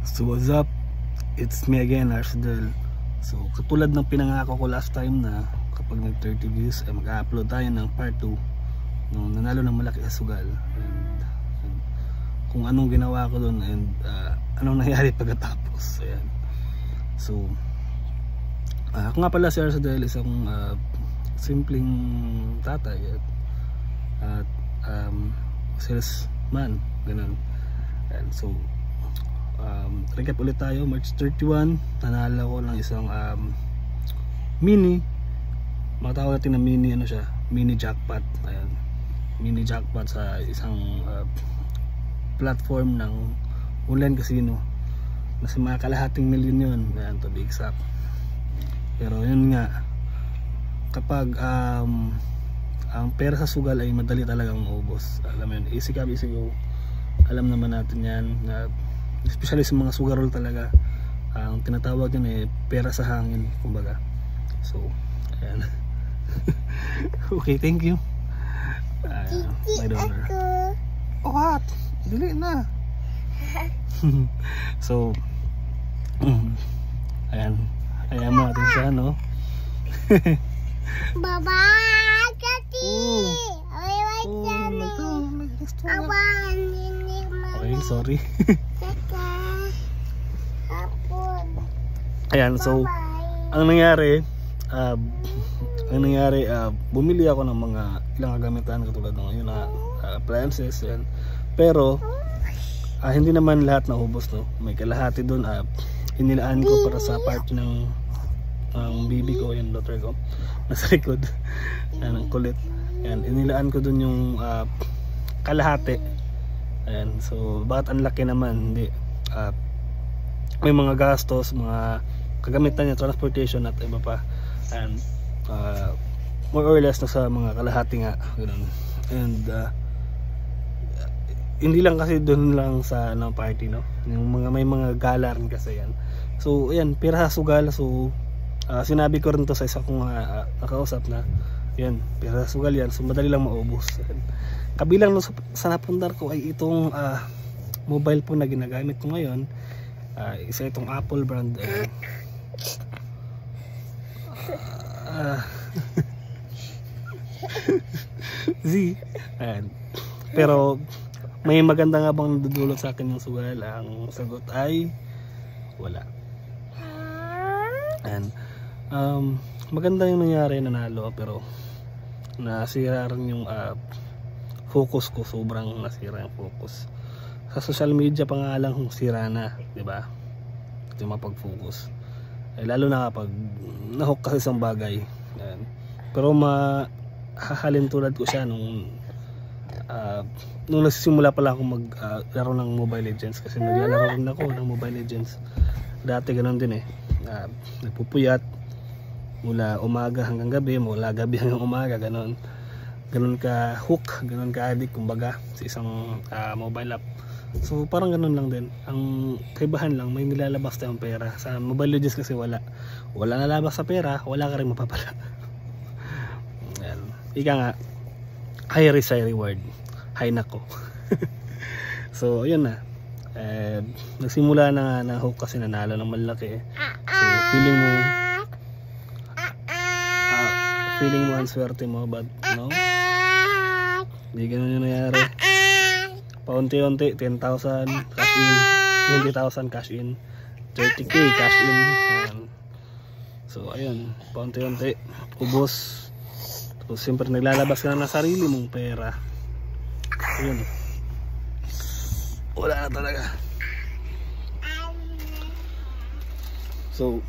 So what's up? It's me again, Archdel. So katulad ng pinangako ko last time na kapag nag 30 views ay mag-upload tayo ng part 2 nung nanalo ng malaki sa sugal, and kung anong ginawa ko doon and anong nangyari pagkatapos. Ayan. So ako nga pala si Archdel, isang simpleng tatay at salesman, ganun. And so recap ulit tayo. March 31 nanalo ko ng isang mini, matawag natin na mini, ano siya, mini jackpot. Ayan, mini jackpot sa isang platform ng online casino. Nasa mga kalahating milyon yun. Ayan, to be exact. Pero yun nga, kapag ang pera sa sugal ay madali talagang maubos. Alam mo yun, easy come easy go. Alam naman natin yan, na especially sa mga sugarol talaga, ang tinatawag yun eh pera sa hangin, kumbaga. So ayan. Okay, thank you, my daughter. Oh, what? Dili na. So ayan, ayan mo natin siya, no? Baba, Kati. Okay, sorry. Ayan, so ang nangyari, bumili ako ng mga ilang kagamitan katulad ng yun na appliances, yan. Pero hindi naman lahat naubos, no. May kalahati doon inilaan ko para sa party ng baby ko, yung daughter ko nasa likod. Ang kulit. Ayan, inilaan ko doon yung kalahati. Ayan, so bakit ang laki naman? Hindi, may mga gastos, mga kagamitan niya, transportation at iba pa. And more or less nasa mga kalahati nga, ganoon. And hindi lang kasi doon lang sa party, no, yung mga may mga gala rin kasi yan. So ayan, pera sa sugal. So sinabi ko rin to sa isa kong nakausap na yan, pera sa sugal yan, so madali lang maubos. And kabilang no, sa napundar ko ay itong mobile phone na ginagamit ko ngayon. Isa itong Apple brand. Z. Pero may maganda nga bang nadudulot sa akin yung sugal? Ang sagot ay wala. And maganda yung nangyari, nanalo, pero nasira rin yung focus ko. Sobrang nasira yung focus. Sa social media pa nga lang sira na, di ba? Ito yung mapag-focus. Lalo na kapag nahook kasi isang bagay. Ayan. Pero mahahalin tulad ko siya nung nagsisimula pala ako maglaro ng Mobile Legends, kasi naglalaro rin ako ng Mobile Legends. Dati ganun din eh. Nagpupuyat mula umaga hanggang gabi, mula gabi hanggang umaga, ganun. Ganun ka hook, ganun ka addict, kumbaga, sa isang mobile app. So parang ganun lang din. Ang kaibahan lang, may nilalabas tayong pera. Sa Mobile Legends kasi wala nalabas sa pera, wala ka rin mapapala. Ayan. Ika nga, high risk, high reward. High nako. So ayun na, nagsimula na hook kasi nanalo ng malaki. So feeling mo ang swerte mo, but no, hindi ganun yung nangyari. Paunti-unti, 10,000 cash in, 20,000 cash in, 30k cash in. So ayun, paunti-unti ubos. Tapos siyempre naglalabas ka na ng sarili mong pera. Ayun, wala na talaga. So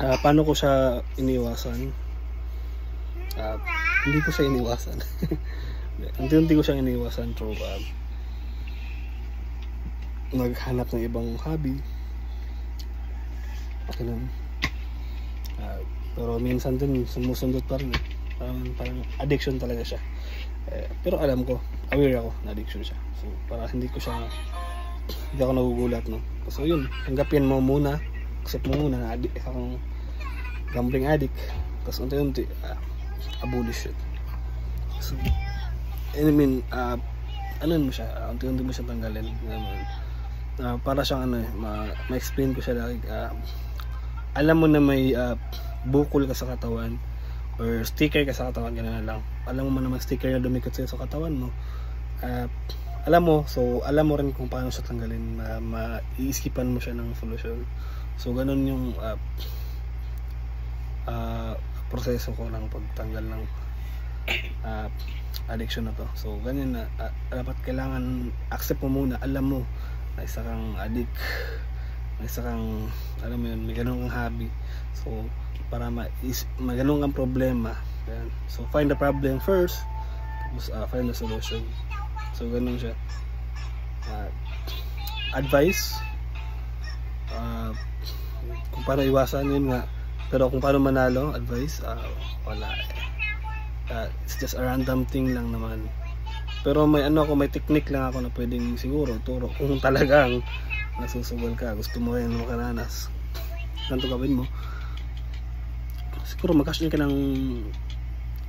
paano ko siya iniwasan? Hindi ko siya iniwasan. Hindi ko siya iniwasan through naghanap ng ibang hobby. Ganun. Pero minsan din sumusundot pa rin. Parang addiction talaga siya. Pero alam ko, aware ako na addiction siya. So para hindi ako nagugulat, no. So yun, tanggapin mo muna, accept mo muna na akong gambling addict. Tapos unti-unti abolish it. So I mean, ano mo siya, unti-unti mo siya tanggalin. para siyang ano ma-explain ko siya like alam mo na may bukol ka sa katawan or sticker ka sa katawan, gano'n na lang. Alam mo man na may sticker na dumikot sa katawan mo, alam mo, so alam mo rin kung paano siya tanggalin, maiisipan mo siya ng solusyon. So ganun yung proseso ko ng pagtanggal ng addiction na to. So ganyan na, dapat kailangan accept mo muna, alam mo na isa kang addict, may isa kang, alam mo yun, may ganun kang hobby. So para may ganun kang problema. Yan. So find the problem first, tapos find the solution. So ganun siya. Advice kung paano iwasan, yun nga. Pero kung paano manalo, advice, wala. It's just a random thing lang naman. Pero may may technique lang ako na pwedeng siguro turo kung talagang nasusugal ka, gusto mo rin makaranas. Ganito gawin mo. Siguro mag-cash in ka ng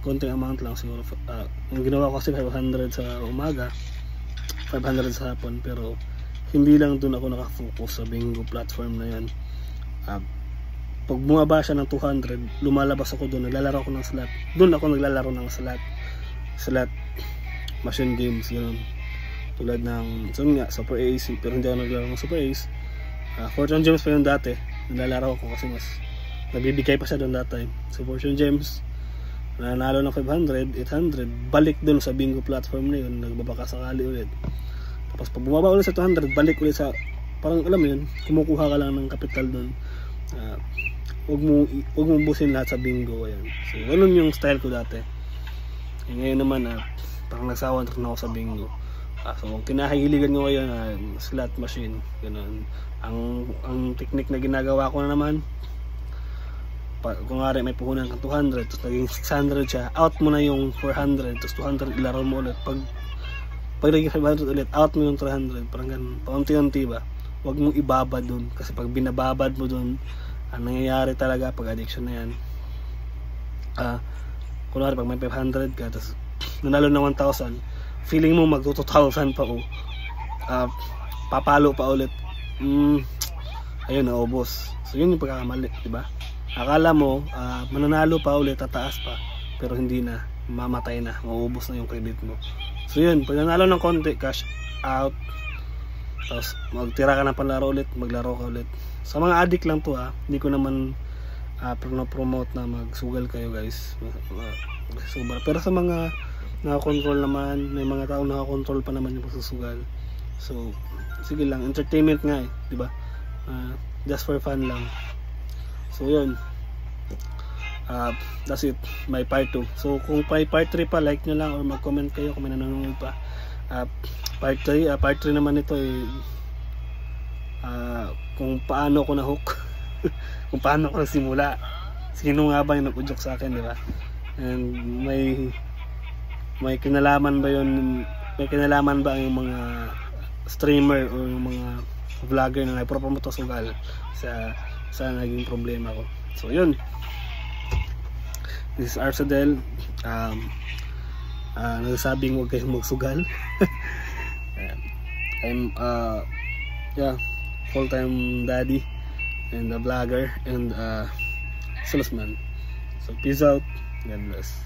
konting amount lang siguro. Yung ginawa ko kasi 500 sa umaga, 500 sa hapon, pero hindi lang doon ako nakafocus sa bingo platform na yan. Pag bumaba siya ng 200, lumalabas ako doon, naglalaro ako ng slot. Doon ako naglalaro ng slot machine games, gano'n. Tulad ng, so nga, Super Ace, pero hindi ako naglalaro ng Super Ace. Fortune Gems pa yun dati, naglalaro ako kasi mas nagbibigay pa siya doon that time. So Fortune Gems, nanalo ng 500, 800, balik doon sa bingo platform na yun, nagbabaka sakali ulit. Tapos pag bumaba ulit sa 200, balik ulit sa, parang alam mo yun, kumukuha ka lang ng kapital doon. Huwag mo ubusin lahat sa bingo. Ayan. So ganun yung style ko dati. Ngayon naman parang nagsawa na ako sa bingo. So kung kinahiligan nyo ngayon, slot machine, ganun. Ang technique na ginagawa ko na naman, kung nga may puhunan kang 200, tapos naging 600 siya, out mo na yung 400, tapos 200 ilaro mo ulit. Pag naging 500 ulit, out mo yung 300, parang ganun, paunti-unti ba. Huwag mong ibabad dun, kasi pag binababad mo dun, ang nangyayari talaga pag addiction na yan, kunwari pag may 500 ka, tapos nanalo ng 1,000, feeling mo mag 2,000 pa papalo pa ulit, ayun, naubos. So yun yung pagkakamali, diba? Akala mo mananalo pa ulit, tataas pa, pero hindi na, mamatay na, maubos na yung credit mo. So yun, pag nanalo ng konti, cash out, tapos magtira ka ng panlaro ulit, maglaro ka ulit. Sa mga addict lang to, hindi ko naman promote na magsugal kayo, guys. Pero sa mga nakakontrol naman, may mga tao nakakontrol pa naman yung pagsusugal. So sige lang, entertainment nga di ba? Just for fun lang. So yun, that's it, my part 2. So kung may part 3 pa, like nyo lang or mag-comment kayo kung may nanonood pa. Part 3 naman ito kung paano ko na-hook kung paano ko nagsimula, sino nga ba yung nag-udyok sa akin, di ba? And may kinalaman ba yun, may kinalaman ba yung mga streamer o yung mga vlogger na nagpropromote sa sugal sa naging problema ko. So yun, this is Arsadel, nagsasabing huwag kayong magsugal. I'm full-time daddy and a vlogger and salesman. So peace out, God bless.